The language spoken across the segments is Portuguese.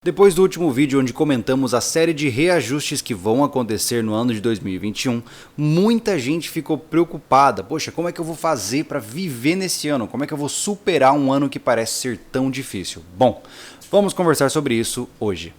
Depois do último vídeo onde comentamos a série de reajustes que vão acontecer no ano de 2021, muita gente ficou preocupada. Poxa, como é que eu vou fazer para viver nesse ano? Como é que eu vou superar um ano que parece ser tão difícil? Bom, vamos conversar sobre isso hoje.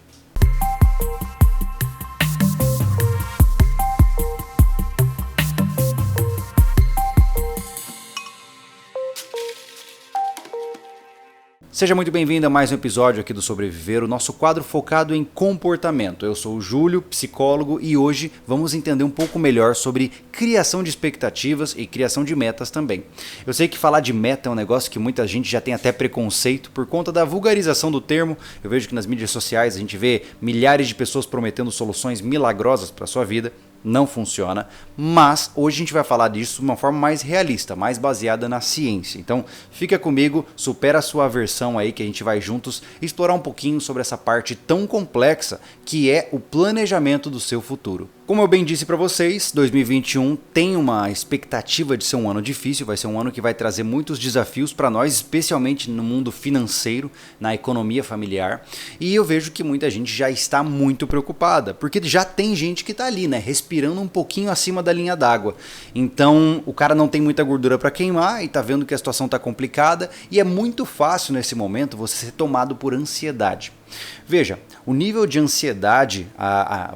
Seja muito bem-vindo a mais um episódio aqui do Sobreviver, o nosso quadro focado em comportamento. Eu sou o Júlio, psicólogo, e hoje vamos entender um pouco melhor sobre criação de expectativas e criação de metas também. Eu sei que falar de meta é um negócio que muita gente já tem até preconceito por conta da vulgarização do termo. Eu vejo que nas mídias sociais a gente vê milhares de pessoas prometendo soluções milagrosas para a sua vida. Não funciona, mas hoje a gente vai falar disso de uma forma mais realista, mais baseada na ciência. Então fica comigo, supera a sua aversão aí que a gente vai juntos explorar um pouquinho sobre essa parte tão complexa que é o planejamento do seu futuro. Como eu bem disse para vocês, 2021 tem uma expectativa de ser um ano difícil, vai ser um ano que vai trazer muitos desafios para nós, especialmente no mundo financeiro, na economia familiar, e eu vejo que muita gente já está muito preocupada, porque já tem gente que está ali, né, respirando um pouquinho acima da linha d'água. Então o cara não tem muita gordura para queimar e está vendo que a situação está complicada, e é muito fácil nesse momento você ser tomado por ansiedade. Veja, o nível de ansiedade,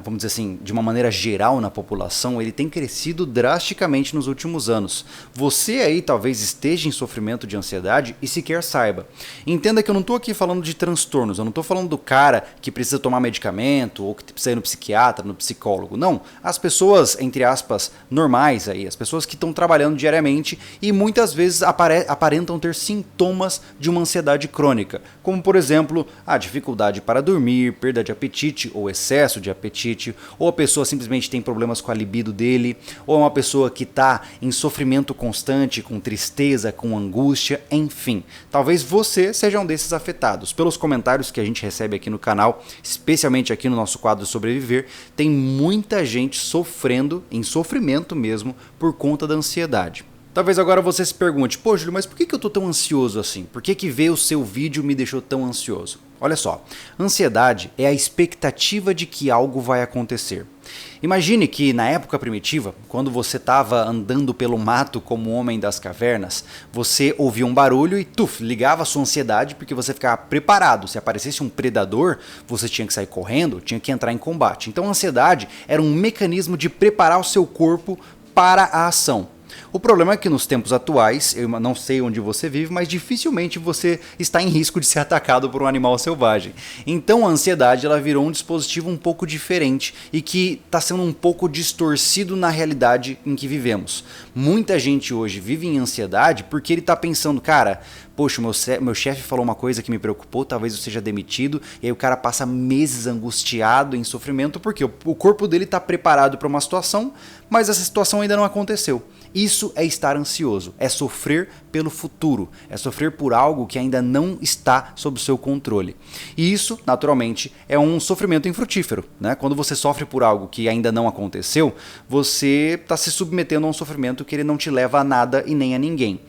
vamos dizer assim, de uma maneira geral na população, ele tem crescido drasticamente nos últimos anos. Você aí talvez esteja em sofrimento de ansiedade e sequer saiba. Entenda que eu não estou aqui falando de transtornos, eu não estou falando do cara que precisa tomar medicamento ou que precisa ir no psiquiatra, no psicólogo. Não, as pessoas, entre aspas, normais aí, as pessoas que estão trabalhando diariamente e muitas vezes aparentam ter sintomas de uma ansiedade crônica, como por exemplo, a dificuldade para dormir, perda de apetite ou excesso de apetite, ou a pessoa simplesmente tem problemas com a libido dele, ou é uma pessoa que está em sofrimento constante, com tristeza, com angústia, enfim. Talvez você seja um desses afetados. Pelos comentários que a gente recebe aqui no canal, especialmente aqui no nosso quadro Sobreviver, tem muita gente sofrendo, em sofrimento mesmo, por conta da ansiedade. Talvez agora você se pergunte, pô Júlio, mas por que eu tô tão ansioso assim? Por que ver o seu vídeo me deixou tão ansioso? Olha só, ansiedade é a expectativa de que algo vai acontecer. Imagine que na época primitiva, quando você estava andando pelo mato como homem das cavernas, você ouvia um barulho e ligava a sua ansiedade porque você ficava preparado. Se aparecesse um predador, você tinha que sair correndo, tinha que entrar em combate. Então a ansiedade era um mecanismo de preparar o seu corpo para a ação. O problema é que nos tempos atuais, eu não sei onde você vive, mas dificilmente você está em risco de ser atacado por um animal selvagem. Então a ansiedade ela virou um dispositivo um pouco diferente e que está sendo um pouco distorcido na realidade em que vivemos. Muita gente hoje vive em ansiedade porque ele está pensando, cara, poxa, meu chefe falou uma coisa que me preocupou, talvez eu seja demitido, e aí o cara passa meses angustiado, em sofrimento, porque o corpo dele está preparado para uma situação, mas essa situação ainda não aconteceu. Isso é estar ansioso, é sofrer pelo futuro, é sofrer por algo que ainda não está sob o seu controle. E isso, naturalmente, é um sofrimento infrutífero, né? Quando você sofre por algo que ainda não aconteceu, você está se submetendo a um sofrimento que ele não te leva a nada e nem a ninguém.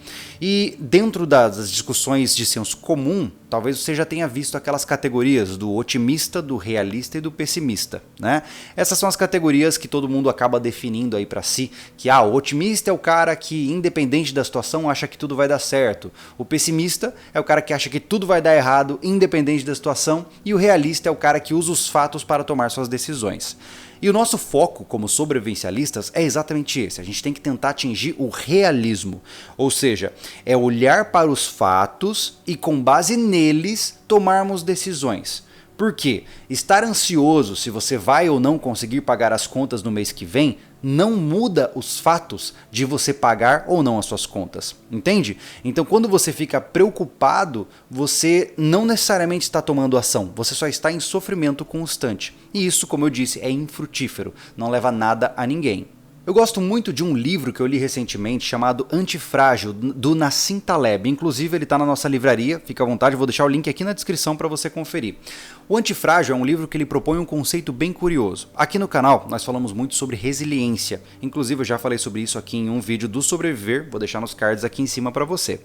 E dentro das discussões de senso comum, talvez você já tenha visto aquelas categorias do otimista, do realista e do pessimista, né? Essas são as categorias que todo mundo acaba definindo aí para si, que o otimista é o cara que, independente da situação, acha que tudo vai dar certo. O pessimista é o cara que acha que tudo vai dar errado, independente da situação. E o realista é o cara que usa os fatos para tomar suas decisões. E o nosso foco como sobrevivencialistas é exatamente esse. A gente tem que tentar atingir o realismo. Ou seja, é olhar para os fatos e com base neles tomarmos decisões. Por quê? Estar ansioso se você vai ou não conseguir pagar as contas no mês que vem não muda os fatos de você pagar ou não as suas contas, entende? Então quando você fica preocupado, você não necessariamente está tomando ação, você só está em sofrimento constante. E isso, como eu disse, é infrutífero, não leva nada a ninguém. Eu gosto muito de um livro que eu li recentemente chamado Antifrágil, do Nassim Taleb. Inclusive ele está na nossa livraria, fica à vontade, eu vou deixar o link aqui na descrição para você conferir. O Antifrágil é um livro que ele propõe um conceito bem curioso. Aqui no canal nós falamos muito sobre resiliência, inclusive eu já falei sobre isso aqui em um vídeo do Sobreviver, vou deixar nos cards aqui em cima para você.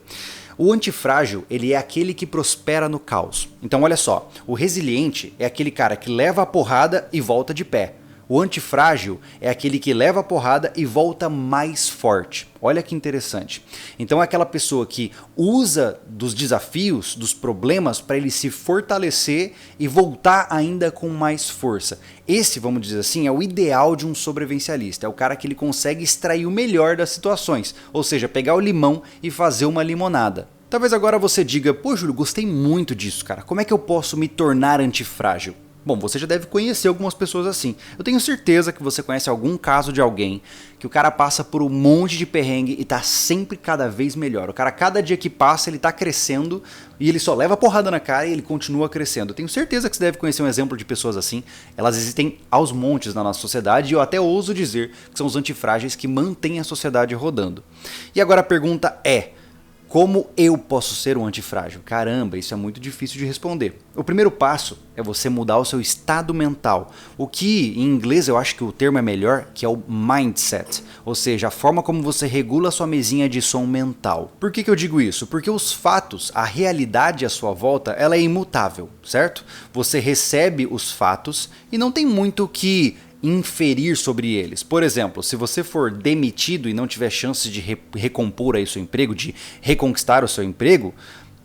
O antifrágil, ele é aquele que prospera no caos. Então olha só, o resiliente é aquele cara que leva a porrada e volta de pé. O antifrágil é aquele que leva a porrada e volta mais forte. Olha que interessante. Então é aquela pessoa que usa dos desafios, dos problemas, para ele se fortalecer e voltar ainda com mais força. Esse, vamos dizer assim, é o ideal de um sobrevivencialista. É o cara que ele consegue extrair o melhor das situações. Ou seja, pegar o limão e fazer uma limonada. Talvez agora você diga, pô Júlio, gostei muito disso, cara. Como é que eu posso me tornar antifrágil? Bom, você já deve conhecer algumas pessoas assim. Eu tenho certeza que você conhece algum caso de alguém que o cara passa por um monte de perrengue e tá sempre cada vez melhor. O cara, cada dia que passa, ele tá crescendo e ele só leva porrada na cara e ele continua crescendo. Eu tenho certeza que você deve conhecer um exemplo de pessoas assim. Elas existem aos montes na nossa sociedade e eu até ouso dizer que são os antifrágeis que mantêm a sociedade rodando. E agora a pergunta é: como eu posso ser um antifrágil? Caramba, isso é muito difícil de responder. O primeiro passo é você mudar o seu estado mental. O que em inglês eu acho que o termo é melhor, que é o mindset. Ou seja, a forma como você regula a sua mesinha de som mental. Por que eu digo isso? Porque os fatos, a realidade à sua volta, ela é imutável, certo? Você recebe os fatos e não tem muito o que inferir sobre eles. Por exemplo, se você for demitido e não tiver chance de recompor aí seu emprego, de reconquistar o seu emprego,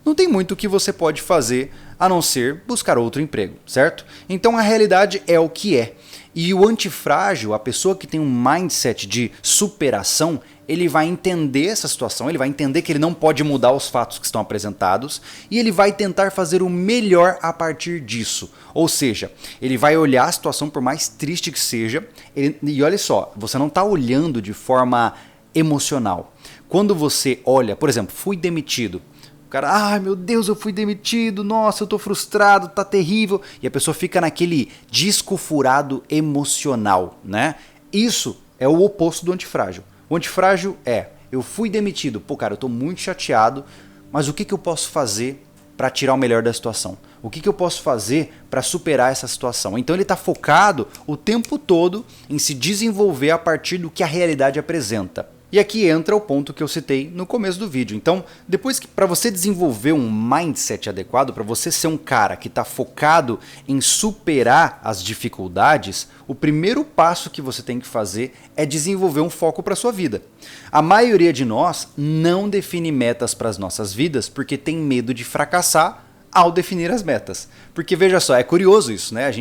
não tem muito o que você pode fazer a não ser buscar outro emprego, certo? Então a realidade é o que é. E o antifrágil, a pessoa que tem um mindset de superação, ele vai entender essa situação, ele vai entender que ele não pode mudar os fatos que estão apresentados e ele vai tentar fazer o melhor a partir disso. Ou seja, ele vai olhar a situação por mais triste que seja, e olha só, você não está olhando de forma emocional. Quando você olha, por exemplo, fui demitido, o cara, ai meu Deus, eu fui demitido, nossa, eu tô frustrado, tá terrível. E a pessoa fica naquele disco furado emocional, né? Isso é o oposto do antifrágil. O antifrágil é, eu fui demitido, pô cara, eu tô muito chateado, mas o que eu posso fazer para tirar o melhor da situação? O que eu posso fazer para superar essa situação? Então ele está focado o tempo todo em se desenvolver a partir do que a realidade apresenta. E aqui entra o ponto que eu citei no começo do vídeo. Então, depois que para você desenvolver um mindset adequado, para você ser um cara que está focado em superar as dificuldades, o primeiro passo que você tem que fazer é desenvolver um foco para sua vida. A maioria de nós não define metas para as nossas vidas porque tem medo de fracassar ao definir as metas. Porque veja só, é curioso isso, né?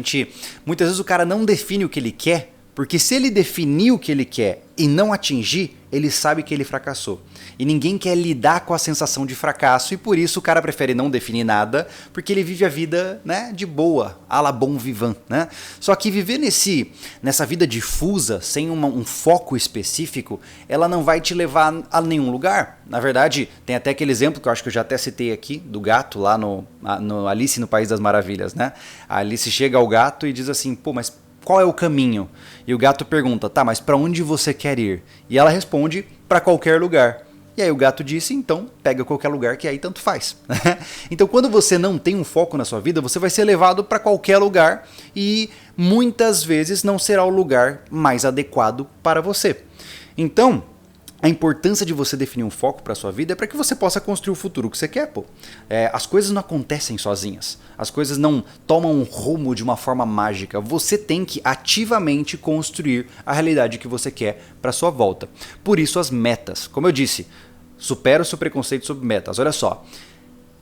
Muitas vezes o cara não define o que ele quer, porque se ele definir o que ele quer e não atingir, ele sabe que ele fracassou. E ninguém quer lidar com a sensação de fracasso e por isso o cara prefere não definir nada, porque ele vive a vida, né, de boa, à la bon vivant, né? Só que viver nessa vida difusa, sem um foco específico, ela não vai te levar a nenhum lugar. Na verdade, tem até aquele exemplo que eu acho que eu já até citei aqui, do gato lá no Alice no País das Maravilhas, né? A Alice chega ao gato e diz assim, pô, mas qual é o caminho? E o gato pergunta, tá, mas para onde você quer ir? E ela responde, para qualquer lugar. E aí o gato disse, então pega qualquer lugar que aí tanto faz. Então quando você não tem um foco na sua vida, você vai ser levado para qualquer lugar e muitas vezes não será o lugar mais adequado para você. Então, a importância de você definir um foco para a sua vida é para que você possa construir o futuro que você quer, pô. As coisas não acontecem sozinhas. As coisas não tomam um rumo de uma forma mágica. Você tem que ativamente construir a realidade que você quer para sua volta. Por isso as metas. Como eu disse, supera o seu preconceito sobre metas. Olha só.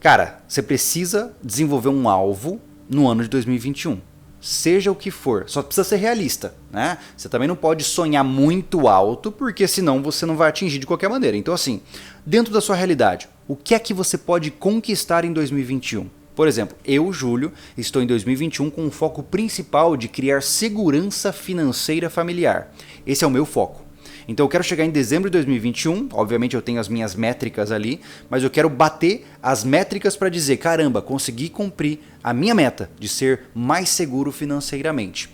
Cara, você precisa desenvolver um alvo no ano de 2021. Seja o que for, só precisa ser realista, né? Você também não pode sonhar muito alto, porque senão você não vai atingir de qualquer maneira. Então assim, dentro da sua realidade, o que é que você pode conquistar em 2021? Por exemplo, eu, Júlio, estou em 2021 com um foco principal de criar segurança financeira familiar. Esse é o meu foco. Então eu quero chegar em dezembro de 2021, obviamente eu tenho as minhas métricas ali, mas eu quero bater as métricas para dizer, caramba, consegui cumprir a minha meta de ser mais seguro financeiramente.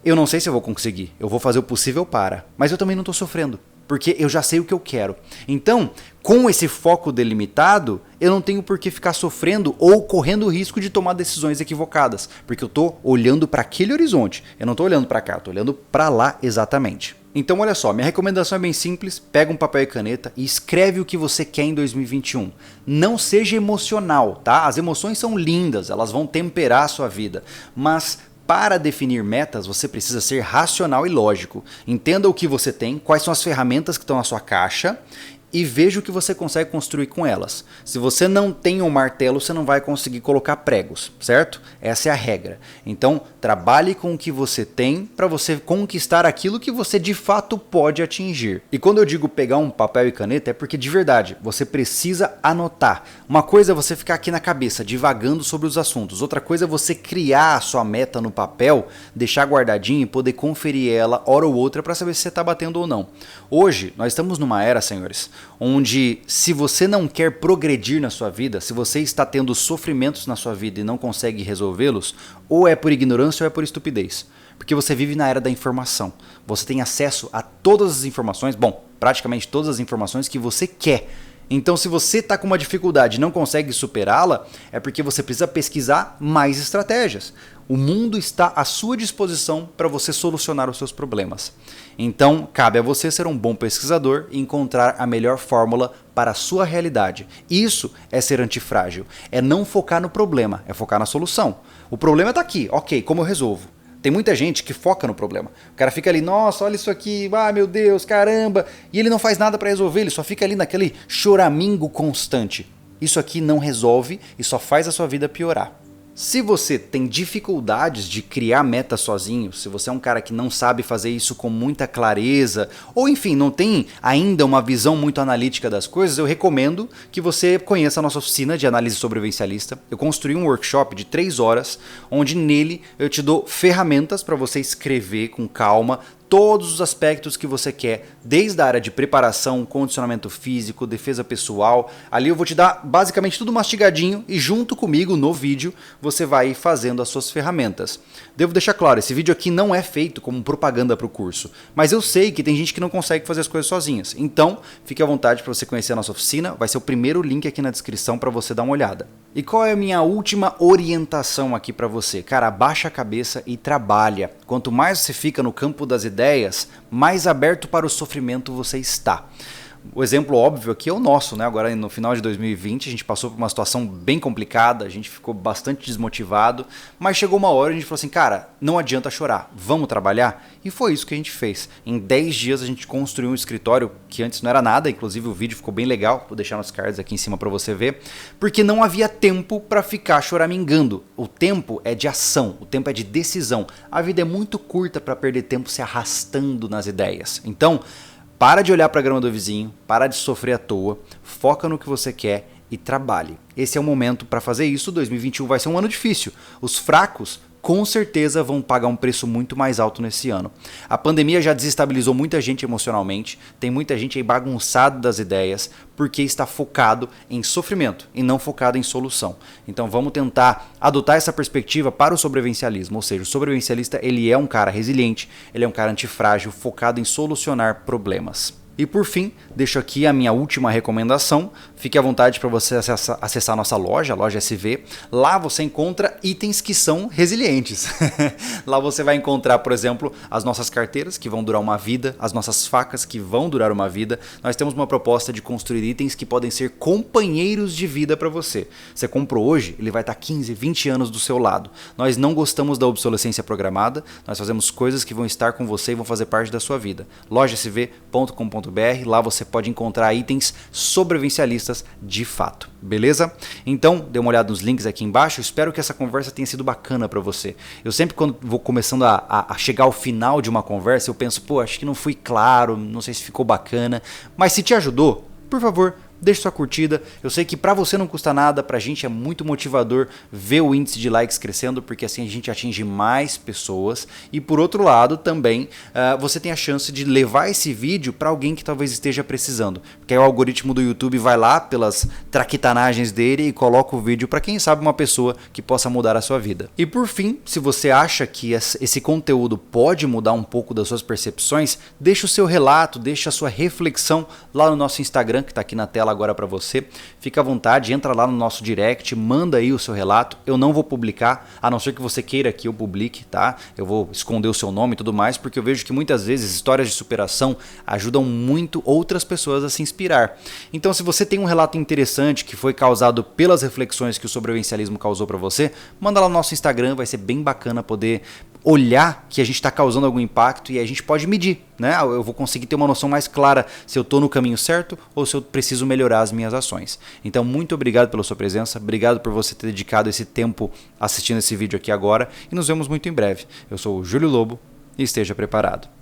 Eu não sei se eu vou conseguir, eu vou fazer o possível para, mas eu também não estou sofrendo, porque eu já sei o que eu quero. Então, com esse foco delimitado, eu não tenho por que ficar sofrendo ou correndo o risco de tomar decisões equivocadas, porque eu estou olhando para aquele horizonte, eu não estou olhando para cá, eu estou olhando para lá exatamente. Então olha só, minha recomendação é bem simples, pega um papel e caneta e escreve o que você quer em 2021. Não seja emocional, tá? As emoções são lindas, elas vão temperar a sua vida, mas para definir metas, você precisa ser racional e lógico. Entenda o que você tem, quais são as ferramentas que estão na sua caixa e veja o que você consegue construir com elas. Se você não tem um martelo, você não vai conseguir colocar pregos, certo? Essa é a regra. Então, trabalhe com o que você tem para você conquistar aquilo que você de fato pode atingir. E quando eu digo pegar um papel e caneta, é porque de verdade, você precisa anotar. Uma coisa é você ficar aqui na cabeça, divagando sobre os assuntos. Outra coisa é você criar a sua meta no papel, deixar guardadinho e poder conferir ela hora ou outra para saber se você está batendo ou não. Hoje, nós estamos numa era, senhores, onde se você não quer progredir na sua vida, se você está tendo sofrimentos na sua vida e não consegue resolvê-los, ou é por ignorância ou é por estupidez. Porque você vive na era da informação. Você tem acesso a todas as informações, bom, praticamente todas as informações que você quer. Então, se você está com uma dificuldade e não consegue superá-la, é porque você precisa pesquisar mais estratégias. O mundo está à sua disposição para você solucionar os seus problemas. Então, cabe a você ser um bom pesquisador e encontrar a melhor fórmula para a sua realidade. Isso é ser antifrágil. É não focar no problema, é focar na solução. O problema está aqui, ok, como eu resolvo? Tem muita gente que foca no problema. O cara fica ali, nossa, olha isso aqui, ah, meu Deus, caramba. E ele não faz nada para resolver, ele só fica ali naquele choramingo constante. Isso aqui não resolve e só faz a sua vida piorar. Se você tem dificuldades de criar metas sozinho, se você é um cara que não sabe fazer isso com muita clareza, ou enfim, não tem ainda uma visão muito analítica das coisas, eu recomendo que você conheça a nossa oficina de análise sobrevivencialista. Eu construí um workshop de 3 horas, onde nele eu te dou ferramentas para você escrever com calma todos os aspectos que você quer, desde a área de preparação, condicionamento físico, defesa pessoal. Ali eu vou te dar basicamente tudo mastigadinho e junto comigo no vídeo você vai fazendo as suas ferramentas. Devo deixar claro, esse vídeo aqui não é feito como propaganda para o curso, mas eu sei que tem gente que não consegue fazer as coisas sozinhas. Então, fique à vontade para você conhecer a nossa oficina, vai ser o primeiro link aqui na descrição para você dar uma olhada. E qual é a minha última orientação aqui para você? Cara, abaixa a cabeça e trabalha. Quanto mais você fica no campo das ideias, mais aberto para o sofrimento você está. O exemplo óbvio aqui é o nosso, né? Agora no final de 2020 a gente passou por uma situação bem complicada, a gente ficou bastante desmotivado, mas chegou uma hora e a gente falou assim, cara, não adianta chorar, vamos trabalhar? E foi isso que a gente fez. Em 10 dias a gente construiu um escritório que antes não era nada, inclusive o vídeo ficou bem legal, vou deixar nos cards aqui em cima para você ver, porque não havia tempo para ficar choramingando. O tempo é de ação, o tempo é de decisão. A vida é muito curta para perder tempo se arrastando nas ideias. Então, para de olhar para a grama do vizinho, para de sofrer à toa, foca no que você quer e trabalhe. Esse é o momento para fazer isso. 2021 vai ser um ano difícil. Os fracos com certeza vão pagar um preço muito mais alto nesse ano. A pandemia já desestabilizou muita gente emocionalmente, tem muita gente aí bagunçada das ideias, porque está focado em sofrimento e não focado em solução. Então vamos tentar adotar essa perspectiva para o sobrevivencialismo, ou seja, o sobrevivencialista ele é um cara resiliente, ele é um cara antifrágil, focado em solucionar problemas. E por fim, deixo aqui a minha última recomendação. Fique à vontade para você acessar a nossa loja, a loja SV. Lá você encontra itens que são resilientes. Lá você vai encontrar, por exemplo, as nossas carteiras que vão durar uma vida, as nossas facas que vão durar uma vida. Nós temos uma proposta de construir itens que podem ser companheiros de vida para você. Você comprou hoje, ele vai estar 15, 20 anos do seu lado. Nós não gostamos da obsolescência programada, nós fazemos coisas que vão estar com você e vão fazer parte da sua vida. lojasv.com.br. Lá você pode encontrar itens sobrevivencialistas de fato, beleza? Então, dê uma olhada nos links aqui embaixo, espero que essa conversa tenha sido bacana para você. Eu sempre quando vou começando a chegar ao final de uma conversa, eu penso, pô, acho que não fui claro, não sei se ficou bacana, mas se te ajudou, por favor, deixe sua curtida. Eu sei que pra você não custa nada, pra gente é muito motivador ver o índice de likes crescendo, porque assim a gente atinge mais pessoas. E por outro lado também, você tem a chance de levar esse vídeo pra alguém que talvez esteja precisando. Porque aí o algoritmo do YouTube vai lá pelas traquitanagens dele e coloca o vídeo pra quem sabe uma pessoa que possa mudar a sua vida. E por fim, se você acha que esse conteúdo pode mudar um pouco das suas percepções, deixa o seu relato, deixa a sua reflexão lá no nosso Instagram, que está aqui na tela agora para você. Fica à vontade, entra lá no nosso direct, manda aí o seu relato. Eu não vou publicar, a não ser que você queira que eu publique, tá? Eu vou esconder o seu nome e tudo mais, porque eu vejo que muitas vezes histórias de superação ajudam muito outras pessoas a se inspirar. Então, se você tem um relato interessante que foi causado pelas reflexões que o sobrevivencialismo causou para você, manda lá no nosso Instagram, vai ser bem bacana poder olhar que a gente está causando algum impacto e a gente pode medir, né? Eu vou conseguir ter uma noção mais clara se eu estou no caminho certo ou se eu preciso melhorar as minhas ações. Então, muito obrigado pela sua presença, obrigado por você ter dedicado esse tempo assistindo esse vídeo aqui agora e nos vemos muito em breve. Eu sou o Júlio Lobo e esteja preparado.